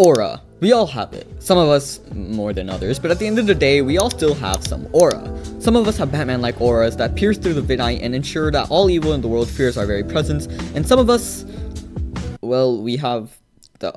Aura. We all have it. Some of us more than others, but at the end of the day, we all still have some aura. Some of us have Batman-like auras that pierce through the midnight and ensure that all evil in the world fears our very presence, and some of us, well, we have the,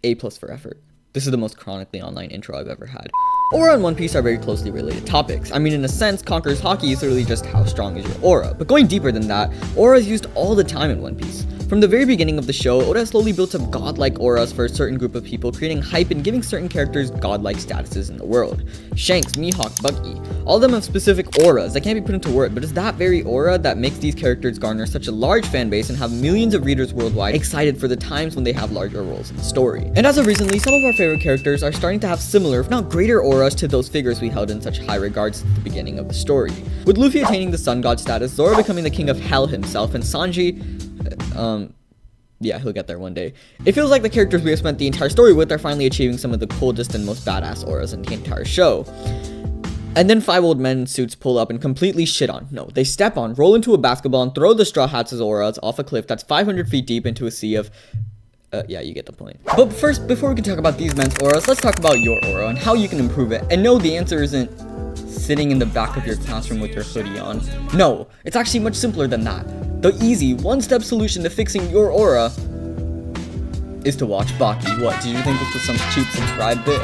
A+ for effort. This is the most chronically online intro I've ever had. Aura and One Piece are very closely related topics. I mean, in a sense, Conqueror's Haki is literally just how strong is your aura. But going deeper than that, aura is used all the time in One Piece. From the very beginning of the show, Oda slowly built up godlike auras for a certain group of people, creating hype and giving certain characters godlike statuses in the world. Shanks, Mihawk, Bucky, all of them have specific auras that can't be put into words, but it's that very aura that makes these characters garner such a large fan base and have millions of readers worldwide excited for the times when they have larger roles in the story. And as of recently, some of our favorite characters are starting to have similar, if not greater auras to those figures we held in such high regards at the beginning of the story. With Luffy attaining the Sun God status, Zoro becoming the King of Hell himself, and Sanji, yeah, he'll get there one day. It feels like the characters we have spent the entire story with are finally achieving some of the coldest and most badass auras in the entire show. And then 5 old men in suits pull up and completely shit on. No, they step on, roll into a basketball, and throw the Straw Hats' auras off a cliff that's 500 feet deep into a sea of... yeah, you get the point. But first, before we can talk about these men's auras, let's talk about your aura and how you can improve it. And no, the answer isn't sitting in the back of your classroom with your hoodie on. No, it's actually much simpler than that. The easy, one-step solution to fixing your aura is to watch Baki. What, did you think this was some cheap subscribe bit?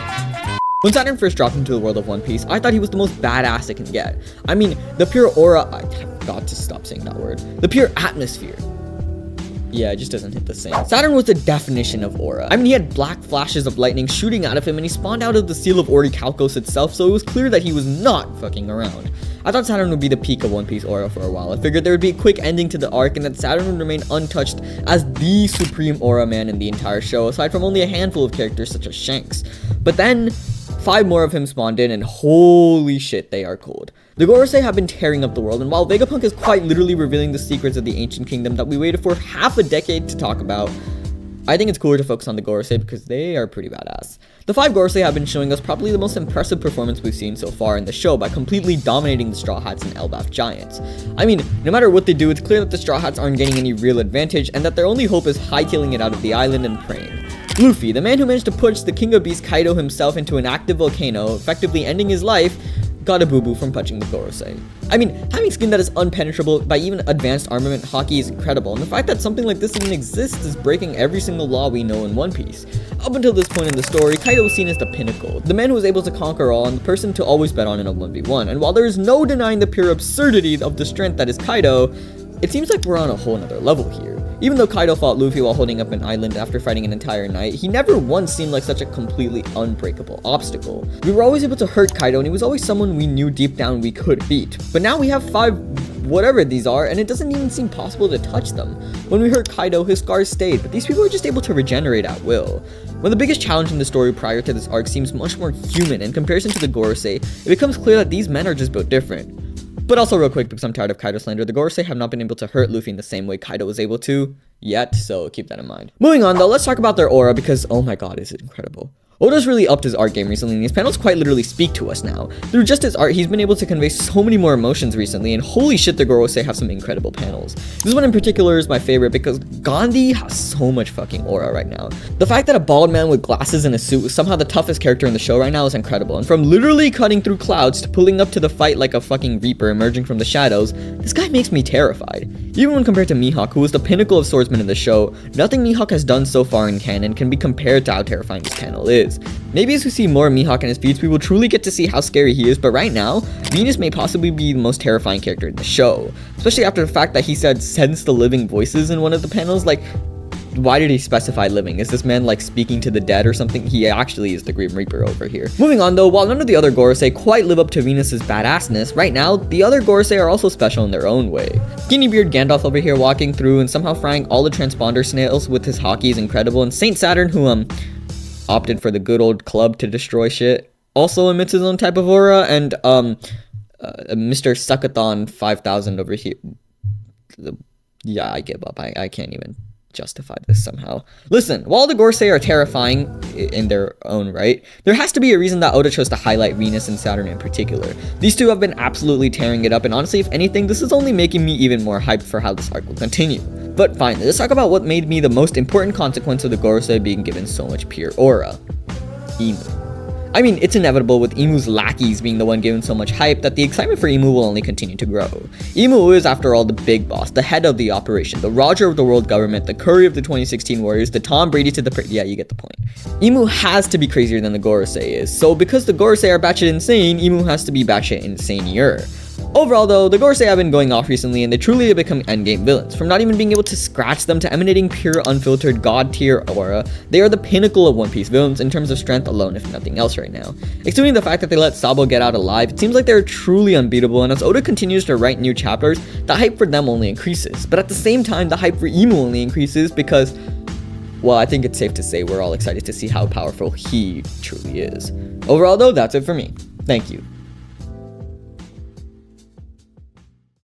When Saturn first dropped into the world of One Piece, I thought he was the most badass it can get. I mean, the pure aura, I have got to stop saying that word. The pure atmosphere. Yeah, it just doesn't hit the same. Saturn was the definition of aura. I mean, he had black flashes of lightning shooting out of him, and he spawned out of the seal of Orichalcos itself, so it was clear that he was not fucking around. I thought Saturn would be the peak of One Piece aura for a while. I figured there would be a quick ending to the arc and that Saturn would remain untouched as the supreme aura man in the entire show, aside from only a handful of characters such as Shanks. But then 5 more of him spawned in, and holy shit, they are cold. The Gorosei have been tearing up the world, and while Vegapunk is quite literally revealing the secrets of the ancient kingdom that we waited for half a decade to talk about, I think it's cooler to focus on the Gorosei because they are pretty badass. The 5 Gorosei have been showing us probably the most impressive performance we've seen so far in the show by completely dominating the Straw Hats and Elbaf Giants. I mean, no matter what they do, it's clear that the Straw Hats aren't gaining any real advantage and that their only hope is hightailing it out of the island and praying. Luffy, the man who managed to push the King of Beasts Kaido himself into an active volcano, effectively ending his life, got a boo-boo from punching the Gorosei. I mean, having skin that is unpenetrable by even advanced armament Haki is incredible, and the fact that something like this even exists is breaking every single law we know in One Piece. Up until this point in the story, Kaido was seen as the pinnacle, the man who was able to conquer all and the person to always bet on in a 1v1, and while there is no denying the pure absurdity of the strength that is Kaido, it seems like we're on a whole nother level here. Even though Kaido fought Luffy while holding up an island after fighting an entire night, he never once seemed like such a completely unbreakable obstacle. We were always able to hurt Kaido, and he was always someone we knew deep down we could beat. But now we have 5 whatever these are, and it doesn't even seem possible to touch them. When we hurt Kaido, his scars stayed, but these people are just able to regenerate at will. When the biggest challenge in the story prior to this arc seems much more human in comparison to the Gorosei, it becomes clear that these men are just built different. But also real quick, because I'm tired of Kaido slander, the Gorosei have not been able to hurt Luffy in the same way Kaido was able to yet, so keep that in mind. Moving on though, let's talk about their aura because oh my god, is it incredible. Oda's really upped his art game recently, and his panels quite literally speak to us now. Through just his art, he's been able to convey so many more emotions recently, and holy shit, the Gorosei have some incredible panels. This one in particular is my favorite because Gandhi has so much fucking aura right now. The fact that a bald man with glasses and a suit is somehow the toughest character in the show right now is incredible, and from literally cutting through clouds to pulling up to the fight like a fucking reaper emerging from the shadows, this guy makes me terrified. Even when compared to Mihawk, who was the pinnacle of swordsmen in the show, nothing Mihawk has done so far in canon can be compared to how terrifying this panel is. Maybe as we see more of Mihawk and his feats, we will truly get to see how scary he is, but right now, Venus may possibly be the most terrifying character in the show. Especially after the fact that he said, "sense the living voices" in one of the panels. Like, why did he specify living? Is this man like speaking to the dead or something? He actually is the Grim Reaper over here. Moving on though, while none of the other Gorosei quite live up to Venus's badassness, right now, the other Gorosei are also special in their own way. Skinny Beard Gandalf over here walking through and somehow frying all the transponder snails with his Haki is incredible, and Saint Saturn, who opted for the good old club to destroy shit, also emits his own type of aura, and Mr. Suckathon 5000 over here. Yeah, I give up. I can't even justify this somehow. Listen, while the Gorosei are terrifying, in their own right, there has to be a reason that Oda chose to highlight Venus and Saturn in particular. These two have been absolutely tearing it up, and honestly, if anything, this is only making me even more hyped for how this arc will continue. But finally, let's talk about what made me the most important consequence of the Gorosei being given so much pure aura. Imu. I mean, it's inevitable with Imu's lackeys being the one given so much hype that the excitement for Imu will only continue to grow. Imu is, after all, the big boss, the head of the operation, the Roger of the world government, the Curry of the 2016 Warriors, the Tom Brady to the yeah, you get the point. Imu has to be crazier than the Gorosei is, so because the Gorosei are batshit insane, Imu has to be batshit insanier. Overall though, the Gorosei have been going off recently and they truly have become endgame villains. From not even being able to scratch them to emanating pure unfiltered god tier aura, they are the pinnacle of One Piece villains in terms of strength alone if nothing else right now. Excluding the fact that they let Sabo get out alive, it seems like they're truly unbeatable, and as Oda continues to write new chapters, the hype for them only increases. But at the same time, the hype for Imu only increases because, well, I think it's safe to say we're all excited to see how powerful he truly is. Overall though, that's it for me. Thank you.